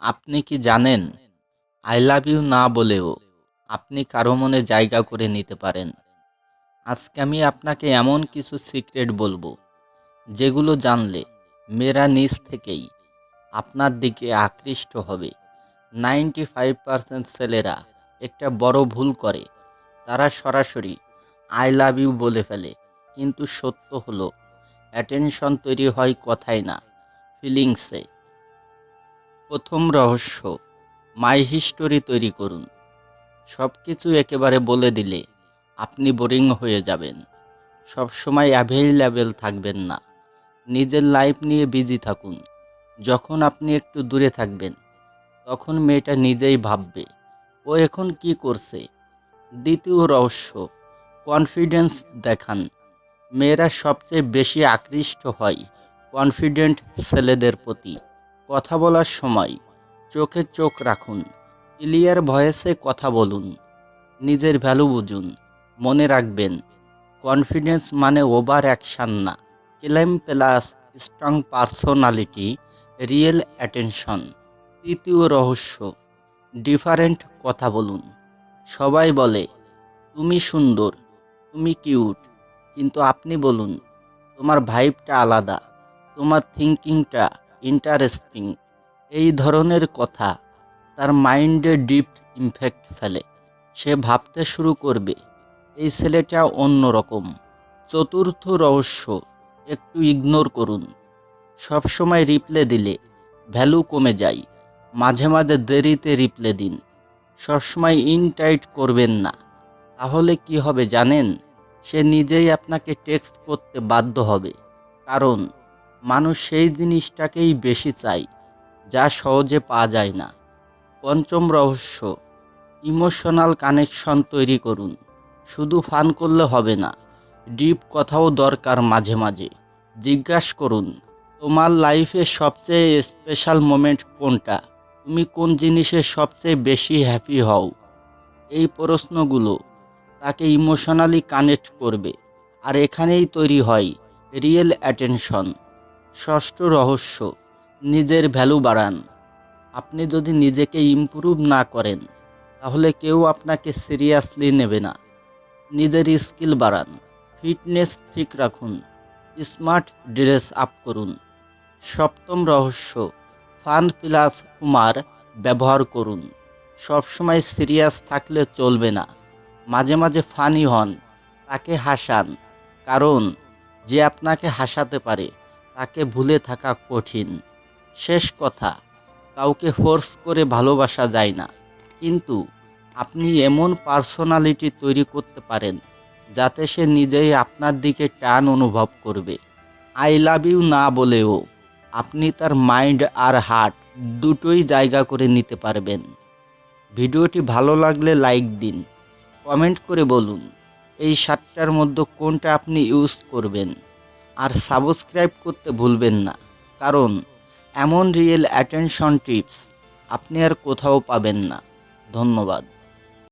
আপনি কি জানেন আই লাভ ইউ না বলেও আপনি কারো মনে জায়গা করে নিতে পারেন। আজকে আমি আপনাকে এমন কিছু সিক্রেট বলবো যেগুলো জানলে মেয়েরা নিজ থেকেই আপনার দিকে আকৃষ্ট হবে। 95% ছেলেরা একটা বড় ভুল করে, তারা সরাসরি আই লাভ ইউ বলে ফেলে, কিন্তু সত্য হলো অ্যাটেনশন তৈরি হয় কথায় না, ফিলিংসে। প্রথম রহস্য, মাই হিস্টোরি তৈরি করুন। সব কিছু একেবারে বলে দিলে আপনি বোরিং হয়ে যাবেন। সবসময় অ্যাভেইলেবল থাকবেন না, নিজের লাইফ নিয়ে বিজি থাকুন। যখন আপনি একটু দূরে থাকবেন তখন মেয়েটা নিজেই ভাববে ও এখন কি করছে। দ্বিতীয় রহস্য, কনফিডেন্স দেখান। মেয়েরা সবচেয়ে বেশি আকৃষ্ট হয় কনফিডেন্ট ছেলেদের প্রতি। কথা বলার সময় চোখে চোখ রাখুন, ক্লিয়ার ভয়েসে কথা বলুন, নিজের ভ্যালু বুঝুন। মনে রাখবেন, কনফিডেন্স মানে ওভার অ্যাকশন না, claim plus strong personality, real attention. তৃতীয় রহস্য, ডিফারেন্ট কথা বলুন। সবাই বলে তুমি সুন্দর, তুমি কিউট, কিন্তু আপনি বলুন তোমার ভাইবটা আলাদা, তোমার থিঙ্কিংটা ইন্টারেস্টিং। এই ধরনের কথা তার মাইন্ডে ডিপ ইমপ্যাক্ট ফেলে। সে ভাবতে শুরু করবে এই ছেলেটা অন্যরকম। চতুর্থ রহস্য, একটু ইগনোর করুন। সবসময় রিপ্লে দিলে ভ্যালু কমে যায়, মাঝে মাঝে দেরিতে রিপ্লে দিন। সবসময় ইনটাইট করবেন না, তাহলে কি হবে জানেন? সে নিজেই আপনাকে টেক্সট করতে বাধ্য হবে, কারণ মানুষ সেই জিনিসটাকেই বেশি চায় যা সহজে পাওয়া যায় না। পঞ্চম রহস্য, ইমোশনাল কানেকশন তৈরি করুন। শুধু ফান করলে হবে না, ডিপ কথাও দরকার। মাঝে মাঝে জিজ্ঞাসা করুন, তোমার লাইফে সবচেয়ে স্পেশাল মোমেন্ট কোনটা? তুমি কোন জিনিসে সবচেয়ে বেশি হ্যাপি হও? এই প্রশ্নগুলো তাকে ইমোশনালি কানেক্ট করবে, আর এখানেই তৈরি হয় রিয়েল অ্যাটেনশন। ষষ্ঠ রহস্য, নিজের ভ্যালু বাড়ান। আপনি যদি নিজেকে ইমপ্রুভ না করেন তাহলে কেউ আপনাকে সিরিয়াসলি নেবে না। নিজের স্কিল বাড়ান, ফিটনেস ঠিক রাখুন, স্মার্ট ড্রেস আপ করুন। সপ্তম রহস্য, ফান প্লাস হুমার ব্যবহার করুন। সবসময় সিরিয়াস থাকলে চলবে না, মাঝে মাঝে ফানি হন, তাকে হাসান, কারণ যে আপনাকে হাসাতে পারে তাকে ভুলে থাকা কঠিন। শেষ কথা, কাউকে ফোর্স করে ভালোবাসা যায় না, কিন্তু আপনি এমন পার্সোনালিটি তৈরি করতে পারেন যাতে সে নিজেই আপনার দিকে টান অনুভব করবে। আই লাভ ইউ না বলেও আপনি তার মাইন্ড আর হার্ট দুটোই জায়গা করে নিতে পারবেন। ভিডিওটি ভালো লাগলে লাইক দিন, কমেন্ট করে বলুন এই 7টার মধ্যে কোনটা আপনি ইউজ করবেন, আর সাবস্ক্রাইব করতে ভুলবেন না, কারণ এমন রিয়েল অ্যাটেনশন টিপস আপনি আর কোথাও পাবেন না। ধন্যবাদ।